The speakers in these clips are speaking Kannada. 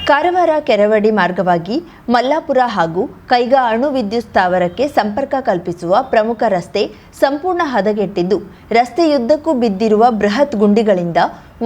ಕಾರವಾರ ಕೆರವಡಿ ಮಾರ್ಗವಾಗಿ ಮಲ್ಲಾಪುರ ಹಾಗೂ ಕೈಗಾ ಅಣು ವಿದ್ಯುತ್ ಸ್ಥಾವರಕ್ಕೆ ಸಂಪರ್ಕ ಕಲ್ಪಿಸುವ ಪ್ರಮುಖ ರಸ್ತೆ ಸಂಪೂರ್ಣ ಹದಗೆಟ್ಟಿದ್ದು, ರಸ್ತೆಯುದ್ದಕ್ಕೂ ಬಿದ್ದಿರುವ ಬೃಹತ್ ಗುಂಡಿಗಳಿಂದ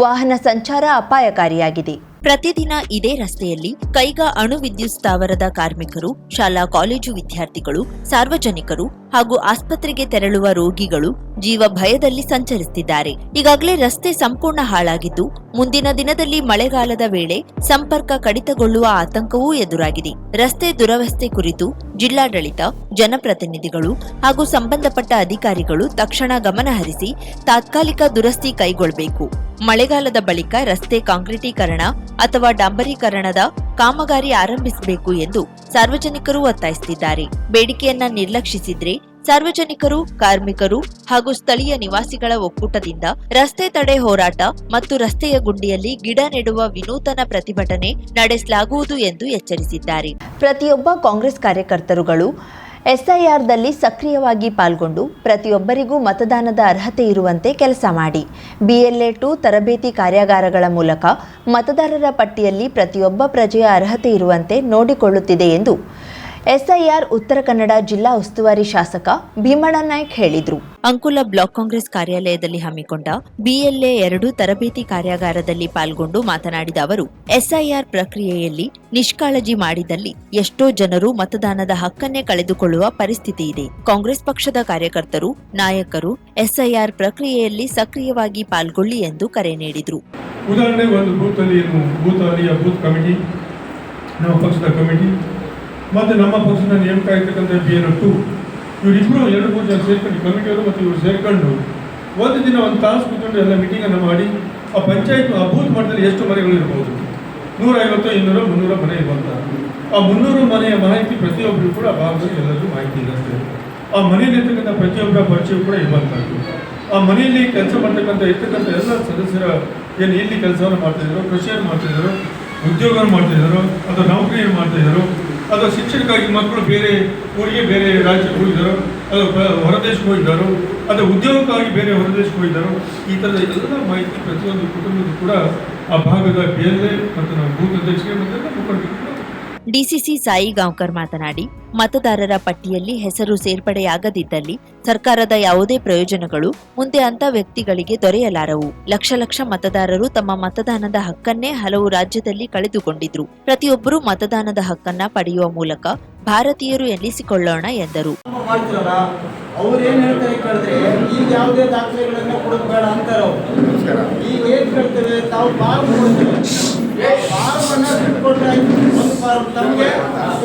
ವಾಹನ ಸಂಚಾರ ಅಪಾಯಕಾರಿಯಾಗಿದೆ. ಪ್ರತಿದಿನ ಇದೇ ರಸ್ತೆಯಲ್ಲಿ ಕೈಗಾ ಅಣು ವಿದ್ಯುತ್ ಸ್ಥಾವರದ ಕಾರ್ಮಿಕರು, ಶಾಲಾ ಕಾಲೇಜು ವಿದ್ಯಾರ್ಥಿಗಳು, ಸಾರ್ವಜನಿಕರು ಹಾಗೂ ಆಸ್ಪತ್ರೆಗೆ ತೆರಳುವ ರೋಗಿಗಳು ಜೀವ ಭಯದಲ್ಲಿ ಸಂಚರಿಸುತ್ತಿದ್ದಾರೆ. ಈಗಾಗಲೇ ರಸ್ತೆ ಸಂಪೂರ್ಣ ಹಾಳಾಗಿದ್ದು, ಮುಂದಿನ ದಿನದಲ್ಲಿ ಮಳೆಗಾಲದ ವೇಳೆ ಸಂಪರ್ಕ ಕಡಿತಗೊಳ್ಳುವ ಆತಂಕವೂ ಎದುರಾಗಿದೆ. ರಸ್ತೆ ದುರವಸ್ಥೆ ಕುರಿತು ಜಿಲ್ಲಾಡಳಿತ, ಜನಪ್ರತಿನಿಧಿಗಳು ಹಾಗೂ ಸಂಬಂಧಪಟ್ಟ ಅಧಿಕಾರಿಗಳು ತಕ್ಷಣ ಗಮನಹರಿಸಿ ತಾತ್ಕಾಲಿಕ ದುರಸ್ತಿ ಕೈಗೊಳ್ಳಬೇಕು. ಮಳೆಗಾಲದ ಬಳಿಕ ರಸ್ತೆ ಕಾಂಕ್ರೀಟೀಕರಣ ಅಥವಾ ಡಾಂಬರೀಕರಣದ ಕಾಮಗಾರಿ ಆರಂಭಿಸಬೇಕು ಎಂದು ಸಾರ್ವಜನಿಕರು ಒತ್ತಾಯಿಸುತ್ತಿದ್ದಾರೆ. ಬೇಡಿಕೆಯನ್ನ ನಿರ್ಲಕ್ಷಿಸಿದ್ರೆ ಸಾರ್ವಜನಿಕರು, ಕಾರ್ಮಿಕರು ಹಾಗೂ ಸ್ಥಳೀಯ ನಿವಾಸಿಗಳ ಒಕ್ಕೂಟದಿಂದ ರಸ್ತೆ ತಡೆ ಹೋರಾಟ ಮತ್ತು ರಸ್ತೆಯ ಗುಂಡಿಯಲ್ಲಿ ಗಿಡ ನೆಡುವ ವಿನೂತನ ಪ್ರತಿಭಟನೆ ನಡೆಸಲಾಗುವುದು ಎಂದು ಎಚ್ಚರಿಸಿದ್ದಾರೆ. ಪ್ರತಿಯೊಬ್ಬ ಕಾಂಗ್ರೆಸ್ ಕಾರ್ಯಕರ್ತರುಗಳು ಎಸ್ಐಆರ್ದಲ್ಲಿ ಸಕ್ರಿಯವಾಗಿ ಪಾಲ್ಗೊಂಡು ಪ್ರತಿಯೊಬ್ಬರಿಗೂ ಮತದಾನದ ಅರ್ಹತೆ ಇರುವಂತೆ ಕೆಲಸ ಮಾಡಿ. BLA 2 ತರಬೇತಿ ಕಾರ್ಯಾಗಾರಗಳ ಮೂಲಕ ಮತದಾರರ ಪಟ್ಟಿಯಲ್ಲಿ ಪ್ರತಿಯೊಬ್ಬ ಪ್ರಜೆಯ ಅರ್ಹತೆ ಇರುವಂತೆ ನೋಡಿಕೊಳ್ಳುತ್ತಿದೆ ಎಂದು SIR ಉತ್ತರ ಕನ್ನಡ ಜಿಲ್ಲಾ ಉಸ್ತುವಾರಿ ಶಾಸಕ ಭೀಮಣ್ಣ ನಾಯ್ಕ್ ಹೇಳಿದರು. ಅಂಕುಲ ಬ್ಲಾಕ್ ಕಾಂಗ್ರೆಸ್ ಕಾರ್ಯಾಲಯದಲ್ಲಿ ಹಮ್ಮಿಕೊಂಡ BLA 2 ತರಬೇತಿ ಕಾರ್ಯಾಗಾರದಲ್ಲಿ ಪಾಲ್ಗೊಂಡು ಮಾತನಾಡಿದ ಅವರು, SIR ಪ್ರಕ್ರಿಯೆಯಲ್ಲಿ ನಿಷ್ಕಾಳಜಿ ಮಾಡಿದಲ್ಲಿ ಎಷ್ಟೋ ಜನರು ಮತದಾನದ ಹಕ್ಕನ್ನೇ ಕಳೆದುಕೊಳ್ಳುವ ಪರಿಸ್ಥಿತಿ ಇದೆ. ಕಾಂಗ್ರೆಸ್ ಪಕ್ಷದ ಕಾರ್ಯಕರ್ತರು, ನಾಯಕರು SIR ಪ್ರಕ್ರಿಯೆಯಲ್ಲಿ ಸಕ್ರಿಯವಾಗಿ ಪಾಲ್ಗೊಳ್ಳಿ ಎಂದು ಕರೆ ನೀಡಿದರು. ಉದಾಹರಣೆ, ಒಂದು ಬೂತ್ ಕಮಿಟಿ, ನಮ್ಮ ಪಕ್ಷದ ಕಮಿಟಿ ಮತ್ತು ನಮ್ಮ ಪಕ್ಷದ ನೇಮಕ ಆಗಿರ್ತಕ್ಕಂಥ BLA 2 ಇವರಿಬ್ಬರು 2-3 ಜನ ಸೇರ್ಕೊಂಡು, ಕಮಿಟಿಯವರು ಮತ್ತು ಇವರು ಸೇರ್ಕೊಂಡು ಒಂದು ದಿನ ಒಂದು ತಾಸು ಕೂತ್ಕೊಂಡು ಎಲ್ಲ ಮೀಟಿಂಗನ್ನು ಮಾಡಿ ಆ ಪಂಚಾಯತ್ ಆ ಬೂತ್ ಮಟ್ಟದಲ್ಲಿ ಎಷ್ಟು ಮನೆಗಳು ಇರ್ಬೋದು, 150, 200, 300 ಮನೆ ಇರುವಂಥ ಆ 300 ಮನೆಯ ಮಾಹಿತಿ ಪ್ರತಿಯೊಬ್ಬರು ಕೂಡ ಆ ಭಾಗದಲ್ಲಿ ಎಲ್ಲರಿಗೂ ಮಾಹಿತಿ ಇರುತ್ತೆ. ಆ ಮನೆಯಲ್ಲಿರ್ತಕ್ಕಂಥ ಪ್ರತಿಯೊಬ್ಬರ ಪರಿಚಯ ಕೂಡ ಇರುವಂಥದ್ದು. ಆ ಮನೆಯಲ್ಲಿ ಕೆಲಸ ಇರ್ತಕ್ಕಂಥ ಎಲ್ಲ ಸದಸ್ಯರ ಏನು ಇಲ್ಲಿ ಕೆಲಸವನ್ನು ಮಾಡ್ತಾಯಿದ್ರು, ಕೃಷಿಯನ್ನು ಮಾಡ್ತಾಯಿದ್ರು, ಉದ್ಯೋಗವನ್ನು ಮಾಡ್ತಾಯಿದ್ರು, ಅಥವಾ ನೌಕರಿಯನ್ನು ಮಾಡ್ತಾಯಿದ್ರು, ಅಥವಾ ಶಿಕ್ಷಣಕ್ಕಾಗಿ ಮಕ್ಕಳು ಬೇರೆ ಊರಿಗೆ ಬೇರೆ ರಾಜ್ಯಕ್ಕೆ ಹೋಗಿದ್ದರು, ಅಥವಾ ಹೊರದೇಶಕ್ಕೆ ಹೋಗಿದ್ದರು, ಅಥವಾ ಉದ್ಯೋಗಕ್ಕಾಗಿ ಬೇರೆ ಹೊರದೇಶಕ್ಕೆ ಹೋಗಿದ್ದರು. ಈ ಥರದ ಎಲ್ಲ ಮಾಹಿತಿ ಪ್ರತಿಯೊಂದು ಕುಟುಂಬಕ್ಕೂ ಕೂಡ ಆ ಭಾಗದ BLA ಮತ್ತು ನಮ್ಮ ಬೂತ್ ಅಧ್ಯಕ್ಷರಿಗೆ ಮತ್ತು ಮುಖಂಡರಿಗೆ. DCC ಸಾಯಿ ಗಾಂವ್ಕರ್ ಮಾತನಾಡಿ, ಮತದಾರರ ಪಟ್ಟಿಯಲ್ಲಿ ಹೆಸರು ಸೇರ್ಪಡೆಯಾಗದಿದ್ದಲ್ಲಿ ಸರ್ಕಾರದ ಯಾವುದೇ ಪ್ರಯೋಜನಗಳು ಮುಂದೆ ಅಂತ ವ್ಯಕ್ತಿಗಳಿಗೆ ದೊರೆಯಲಾರವು. ಲಕ್ಷ ಮತದಾರರು ತಮ್ಮ ಮತದಾನದ ಹಕ್ಕನ್ನೇ ಹಲವು ರಾಜ್ಯದಲ್ಲಿ ಕಳೆದುಕೊಂಡಿದ್ರು. ಪ್ರತಿಯೊಬ್ಬರೂ ಮತದಾನದ ಹಕ್ಕನ್ನ ಪಡೆಯುವ ಮೂಲಕ ಭಾರತೀಯರು ಎನ್ನಿಸಿಕೊಳ್ಳೋಣ ಎಂದರು. ಅವ್ರೇನ್ ಹೇಳ್ತಾರೆ ಕೇಳಿದ್ರೆ, ಈಗ ಯಾವುದೇ ದಾಖಲೆಗಳನ್ನ ಕೊಡೋದು ಬೇಡ ಅಂತಾರ. ಈಗ ಏನ್ ಕೇಳ್ತೇವೆ, ತಾವು ಫಾರ್ಮನ್ನ ಬಿಟ್ಕೊಟ್ರೆ ಒಂದು ಫಾರ್ಮ್ ತಮಗೆ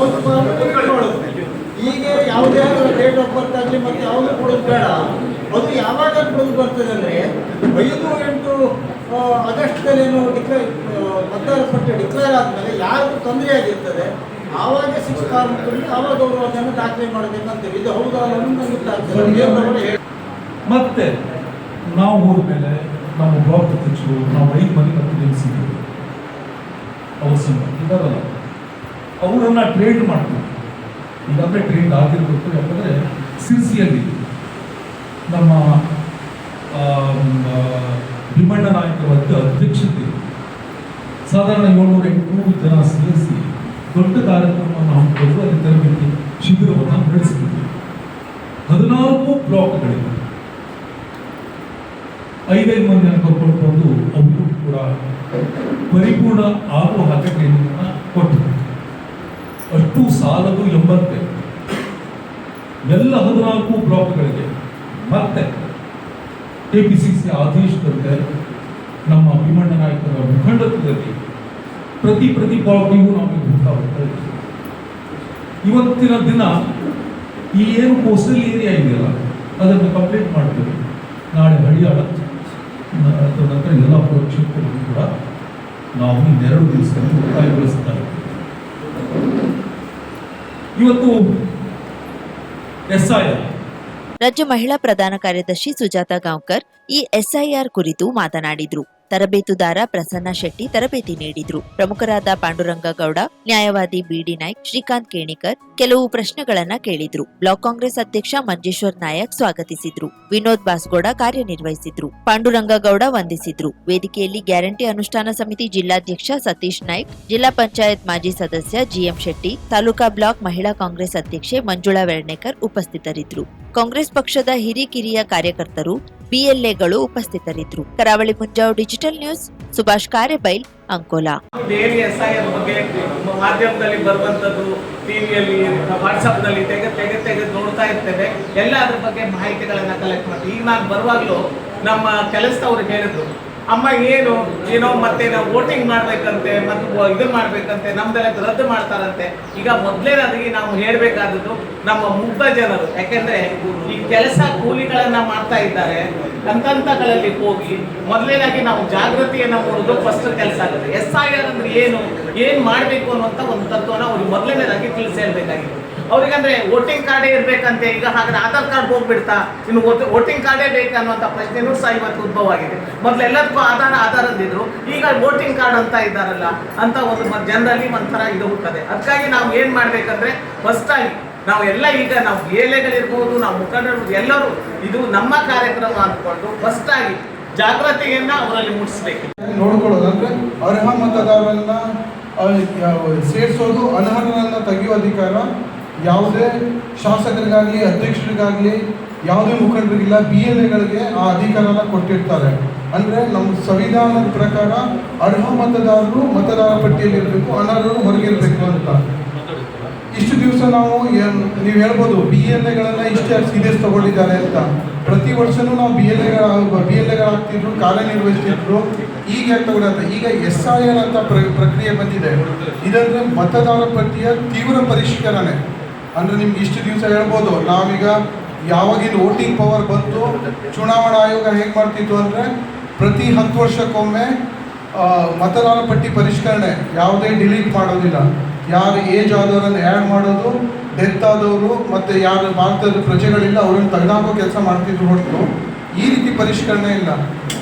ಒಂದು ಫಾರ್ಮ್ ಬಿಟ್ಕೊಳ್ಳೋದು. ಈಗ ಯಾವುದೇ ಡೇಟ್ ಆಫ್ ಬರ್ತ್ ಆಗಲಿ ಮತ್ತೆ ಯಾವುದು ಕೊಡೋದು ಬೇಡ. ಅದು ಯಾವಾಗ ಕೊಡೋದು ಬರ್ತದೆ ಅಂದರೆ 5-8 ಆಗಸ್ಟ್ದಲ್ಲೇನು ಮತದಾರ ಪಟ್ಟಿ ಡಿಕ್ಲೇರ್ ಆದಮೇಲೆ ಯಾರಿಗೂ ತೊಂದರೆ ಆಗಿರ್ತದೆ ಆವಾಗ 6 ಫಾರ್ಮ್ ಕೊಡಿ, ಆವಾಗ ಅವರು ಅದನ್ನು ದಾಖಲೆ ಮಾಡಬೇಕಂತೇಳಿ. ಇದು ಹೌದಾ ಅನ್ನೋದು ಮತ್ತೆ ನಾವು ಹೋದ್ಮೇಲೆ ನಮ್ಮ ಬ್ಲಾಕ್ ಅಧ್ಯಕ್ಷರು ನಾವು 5 ಮಂದಿ ಮತ್ತು ನೇಮಿಸಿದ್ದೀವಿ. ಇದಾರಲ್ಲ ಅವರನ್ನು ಟ್ರೇಡ್ ಮಾಡ್ತೀವಿ. ಈಗಾಗಲೇ ಟ್ರೇಡ್ ಆಗಿರಬೇಕು. ಯಾಕಂದರೆ ಸಿರ್ಸಿಯಲ್ಲಿ ನಮ್ಮ ಭೀಮಣ್ಣ ನಾಯಕರ ಅಧ್ಯಕ್ಷತೆ ಸಾಧಾರಣ 700-800 ಜನ ಸೇರಿಸಿ ದೊಡ್ಡ ಕಾರ್ಯಕ್ರಮವನ್ನು ಹಮ್ಮಿಕೊಂಡು ಅಲ್ಲಿ ತರಬೇತಿ ಶಿಬಿರವನ್ನು ನಡೆಸಿದ್ದೀವಿ. 14 ಬ್ಲಾಕ್ಗಳಿವೆ. 5 ಮಂದಿಯನ್ನು ಕರ್ಕೊಂಡು ಬಂದು ಅವರು ಕೂಡ ಪರಿಪೂರ್ಣ ಆಗುವ ಹಕ್ಕನ್ನು ಕೊಟ್ಟರು. ಅಷ್ಟು ಸಾಲದು ಎಂಬಂತೆ ಎಲ್ಲ 14 ಬ್ಲಾಕ್ಗಳಿಗೆ ಮತ್ತೆ KPCC ಆದೇಶದಂತೆ ನಮ್ಮ ಭೀಮಣ್ಣ ನಾಯಕರ ಮುಖಂಡತ್ವದಲ್ಲಿ ಪ್ರತಿ ಬ್ಲಾಕ್ಗೂ ನಾವು ಹೋಗ್ತಾ ಇವತ್ತಿನ ದಿನ ಈ ಏನು ಕೋಸ್ಟಲ್ ಏರಿಯಾ ಇದೆಯಲ್ಲ ಅದನ್ನು ಕಂಪ್ಲೀಟ್ ಮಾಡ್ತೀವಿ. ನಾಳೆ ಹಳಿಯಾಳ ನಂತರ ಎಲ್ಲ ಕ್ಷೇತ್ರಗಳು ಕೂಡ ನಾವು ಇನ್ನೆರಡು ದಿವಸದಲ್ಲಿ ಮುಕ್ತಾಯಗೊಳಿಸ್ತಾ ಇದ್ದೀವಿ. ಇವತ್ತು SIR ರಾಜ್ಯ ಮಹಿಳಾ ಪ್ರಧಾನ ಕಾರ್ಯದರ್ಶಿ ಸುಜಾತಾ ಗಾಂವ್ಕರ್ ಈ SIR ಕುರಿತು ಮಾತನಾಡಿದರು. ತರಬೇತುದಾರ ಪ್ರಸನ್ನ ಶೆಟ್ಟಿ ತರಬೇತಿ ನೀಡಿದ್ರು. ಪ್ರಮುಖರಾದ ಪಾಂಡುರಂಗ ಗೌಡ, ನ್ಯಾಯವಾದಿ ಬಿಡಿ ನಾಯ್ಕ್, ಶ್ರೀಕಾಂತ್ ಕೇಣಿಕರ್ ಕೆಲವು ಪ್ರಶ್ನೆಗಳನ್ನ ಕೇಳಿದ್ರು. ಬ್ಲಾಕ್ ಕಾಂಗ್ರೆಸ್ ಅಧ್ಯಕ್ಷ ಮಂಜೇಶ್ವರ್ ನಾಯಕ್ ಸ್ವಾಗತಿಸಿದ್ರು. ವಿನೋದ್ ಬಾಸ್ಗೌಡ ಕಾರ್ಯನಿರ್ವಹಿಸಿದ್ರು. ಪಾಂಡುರಂಗ ಗೌಡ ವಂದಿಸಿದ್ರು. ವೇದಿಕೆಯಲ್ಲಿ ಗ್ಯಾರಂಟಿ ಅನುಷ್ಠಾನ ಸಮಿತಿ ಜಿಲ್ಲಾಧ್ಯಕ್ಷ ಸತೀಶ್ ನಾಯ್ಕ್, ಜಿಲ್ಲಾ ಪಂಚಾಯತ್ ಮಾಜಿ ಸದಸ್ಯ ಜಿಎಂ ಶೆಟ್ಟಿ, ತಾಲೂಕಾ ಬ್ಲಾಕ್ ಮಹಿಳಾ ಕಾಂಗ್ರೆಸ್ ಅಧ್ಯಕ್ಷೆ ಮಂಜುಳಾ ವೆರ್ಣೇಕರ್ ಉಪಸ್ಥಿತರಿದ್ದರು. ಕಾಂಗ್ರೆಸ್ ಪಕ್ಷದ ಹಿರಿಕಿರಿಯ ಕಾರ್ಯಕರ್ತರು, ಬಿಎಲ್ಎಗಳು ಉಪಸ್ಥಿತರಿದ್ದರು. Karavali Munjavu digital news, Subhash Karebail, Ankola. Daily SIR ಬಗ್ಗೆ ಮಾಧ್ಯಮದಲ್ಲಿ ಬರುವಂತದ್ದು, ಟಿವಿಯಲ್ಲಿ, ವಾಟ್ಸಪ್ನಲ್ಲಿ ತೆಗೆದು ನೋಡ್ತಾ ಇರ್ತೇವೆ. ಎಲ್ಲ ಅದ್ರ ಬಗ್ಗೆ ಮಾಹಿತಿಗಳನ್ನ ಕಲೆಕ್ಟ್ ಮಾಡ್ತೀವಿ. ಈಗ ನಾನು ಬರುವಾಗಲೂ ನಮ್ಮ ಕೆಲಸದವ್ರು ಹೇಳಿದ್ರು, ಅಮ್ಮ ಏನೋ ಮತ್ತೆ ನಾವು ವೋಟಿಂಗ್ ಮಾಡ್ಬೇಕಂತೆ, ಮತ್ತು ಇದನ್ನ ಮಾಡ್ಬೇಕಂತೆ, ನಮ್ದೆಲ್ಲ ರದ್ದು ಮಾಡ್ತಾರಂತೆ. ಈಗ ಮೊದಲೇನಾಗಿ ನಾವು ಹೇಳ್ಬೇಕಾದದ್ದು ನಮ್ಮ ಮುಗ್ಧ ಜನರು, ಯಾಕೆಂದ್ರೆ ಈ ಕೆಲಸ ಕೂಲಿಗಳನ್ನ ಮಾಡ್ತಾ ಇದ್ದಾರೆ ಅಂತಂತಗಳಲ್ಲಿ ಹೋಗಿ ಮೊದಲೇನಾಗಿ ನಾವು ಜಾಗೃತಿಯನ್ನ ಮೂಡೋದು ಫಸ್ಟ್ ಕೆಲಸ ಆಗುತ್ತೆ. SIR ಅಂದ್ರೆ ಏನ್ ಮಾಡ್ಬೇಕು ಅನ್ನುವಂತ ಒಂದು ತತ್ವನ ಅವ್ರಿಗೆ ಮೊದಲನೇದಾಗಿ ತಿಳಿಸಿ ಹೇಳ್ಬೇಕಾಗಿತ್ತು. ಅವ್ರಿಗಂದ್ರೆ ವೋಟಿಂಗ್ ಕಾರ್ಡೇ ಇರ್ಬೇಕಂತೆ. ಈಗ ಹಾಗಾದ್ರೆ ಆಧಾರ್ ಕಾರ್ಡ್ ಹೋಗ್ಬಿಡ್ತಾ, ಇನ್ನು ವೋಟಿಂಗ್ ಕಾರ್ಡೇ ಬೇಕನ್ನುವಂತ ಪ್ರಶ್ನೆನೂ ಸಹ ಇವತ್ತು ಉದ್ಭವ ಆಗಿದೆ. ಮೊದಲು ಎಲ್ಲದಕ್ಕೂ ಆಧಾರ ಅಂದಿದ್ರು, ಈಗ ವೋಟಿಂಗ್ ಕಾರ್ಡ್ ಅಂತ ಇದ್ದಾರಲ್ಲ ಅಂತ ಒಂದು ಜನರಲ್ಲಿ ಒಂಥರ ಇದು ಹುಟ್ಟದೆ. ಅದಕ್ಕಾಗಿ ನಾವು ಏನ್ ಮಾಡ್ಬೇಕಂದ್ರೆ ಫಸ್ಟ್ ಆಗಿ ನಾವೆಲ್ಲ ಈಗ ನಾವು BLAಗಳಿರ್ಬೋದು, ನಾವು ಮುಖಂಡರು ಎಲ್ಲರೂ ಇದು ನಮ್ಮ ಕಾರ್ಯಕ್ರಮ ಅಂದ್ಕೊಂಡು ಫಸ್ಟ್ ಆಗಿ ಜಾಗೃತಿಯನ್ನ ಅವರಲ್ಲಿ ಮೂಡಿಸ್ಬೇಕು. ನೋಡ್ಕೊಳ್ಳೋದಂದ್ರೆ ಅರ್ಹ ಮತದಾರರನ್ನ ಸೇರಿಸೋದು, ಅನರ್ಹರನ್ನ ತೆಗೆಯುವ ಅಧಿಕಾರ ಯಾವುದೇ ಶಾಸಕರಿಗಾಗಲಿ ಅಧ್ಯಕ್ಷರಿಗಾಗಲಿ ಯಾವುದೇ ಮುಖಂಡರಿಗಿಲ್ಲ. BLAಗಳಿಗೆ ಆ ಅಧಿಕಾರನ ಕೊಟ್ಟಿರ್ತಾರೆ. ಅಂದರೆ ನಮ್ಮ ಸಂವಿಧಾನದ ಪ್ರಕಾರ ಅರ್ಹ ಮತದಾರರು ಮತದಾರ ಪಟ್ಟಿಯಲ್ಲಿ ಇರಬೇಕು, ಅನರ್ಹರು ಹೊರಗಿರಬೇಕು ಅಂತ. ಇಷ್ಟು ದಿವಸ ನಾವು ನೀವು ಹೇಳ್ಬೋದು BLAಗಳನ್ನ ಇಷ್ಟೇ ಸೀರಿಯಸ್ ತಗೊಂಡಿದ್ದಾರೆ ಅಂತ. ಪ್ರತಿ ವರ್ಷನೂ ನಾವು BLAಗಳಾಗ್ತಿದ್ರು, ಕಾರ್ಯನಿರ್ವಹಿಸ್ತಿದ್ರು. ಈಗ ಯಾಕೆ ತಗೊಳ್ಳೋದು? ಈಗ SIR ಅಂತ ಪ್ರಕ್ರಿಯೆ ಬಂದಿದೆ. ಇದಂದ್ರೆ ಮತದಾರ ಪಟ್ಟಿಯ ತೀವ್ರ ಪರಿಷ್ಕರಣೆ. ಅಂದರೆ ನಿಮ್ಗೆ ಇಷ್ಟು ದಿವಸ ಹೇಳ್ಬೋದು, ನಾವೀಗ ಯಾವಾಗಿನ ವೋಟಿಂಗ್ ಪವರ್ ಬಂತು, ಚುನಾವಣಾ ಆಯೋಗ ಹೇಗೆ ಮಾಡ್ತಿತ್ತು ಅಂದರೆ ಪ್ರತಿ 10 ವರ್ಷಕ್ಕೊಮ್ಮೆ ಮತದಾರ ಪಟ್ಟಿ ಪರಿಷ್ಕರಣೆ, ಯಾವುದೇ ಡಿಲೀಟ್ ಮಾಡೋದಿಲ್ಲ. ಯಾರು ಏಜ್ ಆದವರನ್ನು ಆ್ಯಡ್ ಮಾಡೋದು, ಡೆತ್ ಆದವರು ಮತ್ತು ಯಾರು ಭಾರತದ ಪ್ರಜೆಗಳಿಲ್ಲ ಅವ್ರನ್ನ ತೆಗೆದಾಕೋ ಕೆಲಸ ಮಾಡ್ತಿದ್ರು ಹೊರತು ಈ ರೀತಿ ಪರಿಷ್ಕರಣೆ ಇಲ್ಲ.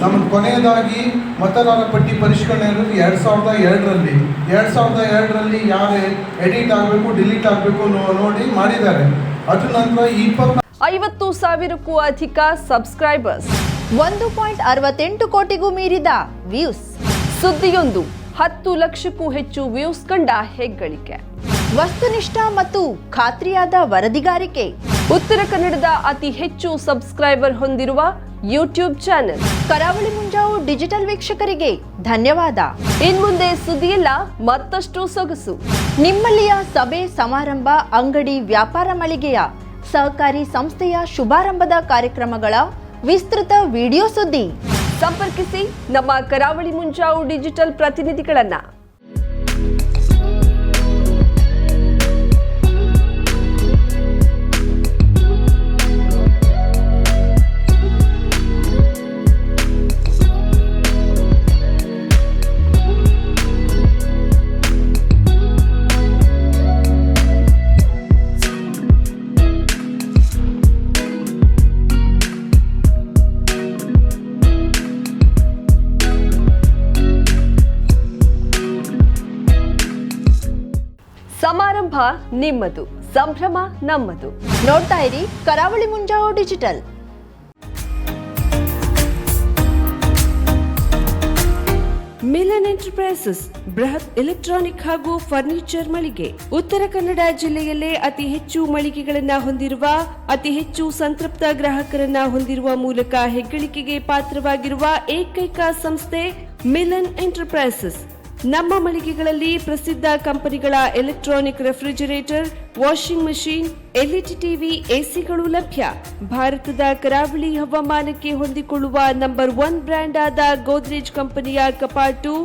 ನಮ್ಮದು ಕೊನೆಯದಾಗಿ ಮತದಾರ ಪಟ್ಟಿ ಪರಿಷ್ಕರಣೆ ಇರೋದು 2002ರಲ್ಲಿ. 2002ರಲ್ಲಿ ಯಾರು ಎಡಿಟ್ ಆಗಬೇಕು ಡಿಲೀಟ್ ಆಗಬೇಕು ನೋಡಿ ಮಾಡಿದ್ದಾರೆ. ಅದ್ರ ನಂತರ 50,000ಕ್ಕೂ ಅಧಿಕ ಸಬ್ಸ್ಕ್ರೈಬರ್ಸ್, 1.68 ಕೋಟಿಗೂ ಮೀರಿದ ವ್ಯೂಸ್, ಸುದ್ದಿಯೊಂದು 10 ಲಕ್ಷಕ್ಕೂ ಹೆಚ್ಚು ವ್ಯೂಸ್ ಕಂಡ ಹೆಗ್ಗಳಿಕೆ, ವಸ್ತುನಿಷ್ಠ ಮತ್ತು ಖಾತ್ರಿಯಾದ ವರದಿಗಾರಿಕೆ, ಉತ್ತರ ಕನ್ನಡದ ಅತಿ ಹೆಚ್ಚು ಸಬ್ಸ್ಕ್ರೈಬರ್ ಹೊಂದಿರುವ ಯೂಟ್ಯೂಬ್ ಚಾನೆಲ್. ಕರಾವಳಿ ಮುಂಜಾವು ಡಿಜಿಟಲ್ ವೀಕ್ಷಕರಿಗೆ ಧನ್ಯವಾದ. ಇನ್ಮುಂದೆ ಸುದ್ದಿಯೆಲ್ಲ ಮತ್ತಷ್ಟು ಸೊಗಸು. ನಿಮ್ಮಲ್ಲಿಯ ಸಭೆ ಸಮಾರಂಭ, ಅಂಗಡಿ, ವ್ಯಾಪಾರ ಮಳಿಗೆಯ, ಸಹಕಾರಿ ಸಂಸ್ಥೆಯ ಶುಭಾರಂಭದ ಕಾರ್ಯಕ್ರಮಗಳ ವಿಸ್ತೃತ ವಿಡಿಯೋ ಸುದ್ದಿ. ಸಂಪರ್ಕಿಸಿ ನಮ್ಮ ಕರಾವಳಿ ಮುಂಜಾವು ಡಿಜಿಟಲ್ ಪ್ರತಿನಿಧಿಗಳನ್ನ. ಸಮಾರಂಭ ನಿಮ್ಮದು, ಸಂಭ್ರಮ ನಮ್ಮದು. ನೋಡ್ತಾ ಇರಿ ಕರಾವಳಿ ಮುಂಜಾವು ಡಿಜಿಟಲ್. ಮಿಲನ್ ಎಂಟರ್ಪ್ರೈಸಸ್ ಬೃಹತ್ ಎಲೆಕ್ಟ್ರಾನಿಕ್ ಹಾಗೂ ಫರ್ನಿಚರ್ ಮಳಿಗೆ. ಉತ್ತರ ಕನ್ನಡ ಜಿಲ್ಲೆಯಲ್ಲೇ ಅತಿ ಹೆಚ್ಚು ಮಳಿಗೆಗಳನ್ನ ಹೊಂದಿರುವ, ಅತಿ ಹೆಚ್ಚು ಸಂತೃಪ್ತ ಗ್ರಾಹಕರನ್ನ ಹೊಂದಿರುವ ಮೂಲಕ ಹೆಗ್ಗಳಿಕೆಗೆ ಪಾತ್ರವಾಗಿರುವ ಏಕೈಕ ಸಂಸ್ಥೆ ಮಿಲನ್ ಎಂಟರ್ಪ್ರೈಸಸ್. ನಮ್ಮ ಮಳಿಗೆಗಳಲ್ಲಿ ಪ್ರಸಿದ್ಧ ಕಂಪನಿಗಳ electronic refrigerator, washing machine, LED TV, ಎಸಿಗಳು ಲಭ್ಯ. ಭಾರತದ ಕರಾವಳಿ ಹವಾಮಾನಕ್ಕೆ ಹೊಂದಿಕೊಳ್ಳುವ ನಂಬರ್ 1 ಬ್ರ್ಯಾಂಡ್ ಆದ ಗೋದ್ರೇಜ್ ಕಂಪನಿಯ ಕಪಾಟು,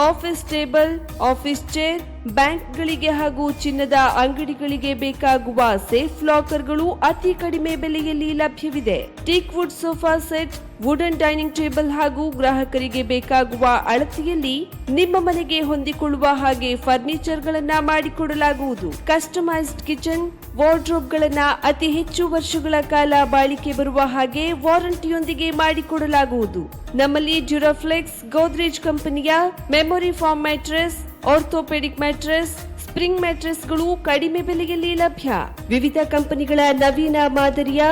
ಆಫೀಸ್ ಟೇಬಲ್, ಆಫೀಸ್ ಚೇರ್, ಬ್ಯಾಂಕ್ಗಳಿಗೆ ಹಾಗೂ ಚಿನ್ನದ ಅಂಗಡಿಗಳಿಗೆ ಬೇಕಾಗುವ ಸೇಫ್ ಲಾಕರ್ಗಳು ಅತಿ ಕಡಿಮೆ ಬೆಲೆಯಲ್ಲಿ ಲಭ್ಯವಿದೆ. Teak wood sofa set, wooden dining table ಹಾಗೂ ಗ್ರಾಹಕರಿಗೆ ಬೇಕಾಗುವ ಅಳತೆಯಲ್ಲಿ ನಿಮ್ಮ ಮನೆಗೆ ಹೊಂದಿಕೊಳ್ಳುವ ಹಾಗೆ ಫರ್ನಿಚರ್ ಗಳನ್ನ ಮಾಡಿಕೊಡಲಾಗುವುದು. ಕಸ್ಟಮೈಸ್ಡ್ ಕಿಚನ್, ವಾರ್ಡ್ರೋಬ್ಗಳನ್ನ ಅತಿ ಹೆಚ್ಚು ವರ್ಷಗಳ ಕಾಲ ಬಾಳಿಕೆ ಬರುವ ಹಾಗೆ ವಾರಂಟಿಯೊಂದಿಗೆ ಮಾಡಿಕೊಡಲಾಗುವುದು. ನಮ್ಮಲ್ಲಿ ಡ್ಯೂರಾಫ್ಲೆಕ್ಸ್, ಗೋದ್ರೇಜ್ ಕಂಪನಿಯ memory foam mattress, orthopaedic mattress, spring ಮ್ಯಾಟ್ರೆಸ್ಗಳು ಕಡಿಮೆ ಬೆಲೆಯಲ್ಲಿ ಲಭ್ಯ. ವಿವಿಧ ಕಂಪನಿಗಳ ನವೀನ ಮಾದರಿಯ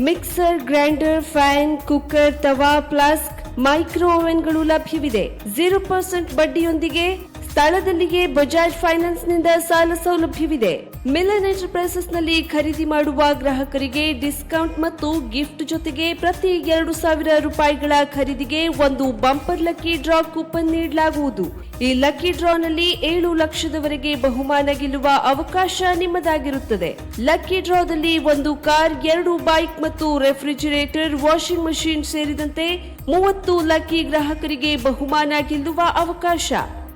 ಮಿಕ್ಸರ್, ಗ್ರೈಂಡರ್, ಫ್ಯಾನ್, ಕುಕ್ಕರ್, ತವಾ, ಫ್ಲಾಸ್ಕ್, ಮೈಕ್ರೋ ಓವೆನ್ಗಳು ಲಭ್ಯವಿದೆ. 0% ಬಡ್ಡಿಯೊಂದಿಗೆ ಸ್ಥಳದಲ್ಲಿಯೇ ಬಜಾಜ್ ಫೈನಾನ್ಸ್ ನಿಂದ ಸಾಲ ಸೌಲಭ್ಯವಿದೆ. ಮಿಲನ್ ಎಂಟರ್ಪ್ರೈಸಸ್ ನಲ್ಲಿ ಖರೀದಿ ಮಾಡುವ ಗ್ರಾಹಕರಿಗೆ ಡಿಸ್ಕೌಂಟ್ ಮತ್ತು ಗಿಫ್ಟ್ ಜೊತೆಗೆ ಪ್ರತಿ 2,000 ರೂಪಾಯಿಗಳ ಖರೀದಿಗೆ ಒಂದು ಬಂಪರ್ ಲಕ್ಕಿ ಡ್ರಾ ಕೂಪನ್ ನೀಡಲಾಗುವುದು. ಈ ಲಕ್ಕಿ ಡ್ರಾನಲ್ಲಿ 7 ಲಕ್ಷದವರೆಗೆ ಬಹುಮಾನ ಗೆಲ್ಲುವ ಅವಕಾಶ ನಿಮ್ಮದಾಗಿರುತ್ತದೆ. ಲಕ್ಕಿ ಡ್ರಾದಲ್ಲಿ 1 ಕಾರ್, 2 ಬೈಕ್ ಮತ್ತು ರೆಫ್ರಿಜಿರೇಟರ್, ವಾಷಿಂಗ್ ಮಷಿನ್ ಸೇರಿದಂತೆ 30 ಲಕ್ಕಿ ಗ್ರಾಹಕರಿಗೆ ಬಹುಮಾನ ಗೆಲ್ಲುವ ಅವಕಾಶ.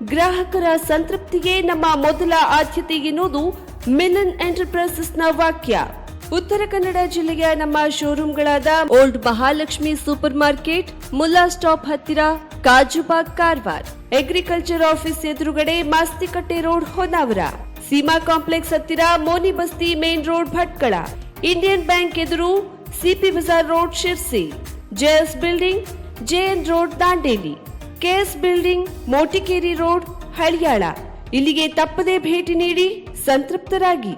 ಗ್ರಾಹಕರ ಸಂತೃಪ್ತಿಗೆ ನಮ್ಮ ಮೊದಲ ಆದ್ಯತೆ ಎನ್ನುವುದು ಮಿಲನ್ ಎಂಟರ್ಪ್ರೈಸಸ್ನ ವಾಕ್ಯ. ಉತ್ತರ ಕನ್ನಡ ಜಿಲ್ಲೆಯ ನಮ್ಮ ಶೋರೂಮ್ಗಳಾದ old Mahalakshmi super market, Mulla stop ಹತ್ತಿರ, ಕಾಜುಬಾಗ್, ಕಾರವಾರ, ಅಗ್ರಿಕಲ್ಚರ್ ಆಫೀಸ್ ಎದುರುಗಡೆ, ಮಾಸ್ತಿಕಟ್ಟೆ ರೋಡ್, ಹೊನ್ನಾವರ, ಸೀಮಾ ಕಾಂಪ್ಲೆಕ್ಸ್ ಹತ್ತಿರ, Moni Basti main road, Bhatkal, Indian bank ಎದುರು, CP Bazar road, Sirsi, JS building, JN road, Dandeli, KS building, Motikeri road, Haliyal. ಇಲ್ಲಿಗೆ ತಪ್ಪದೇ ಭೇಟಿ ನೀಡಿ ಸಂತೃಪ್ತರಾಗಿ.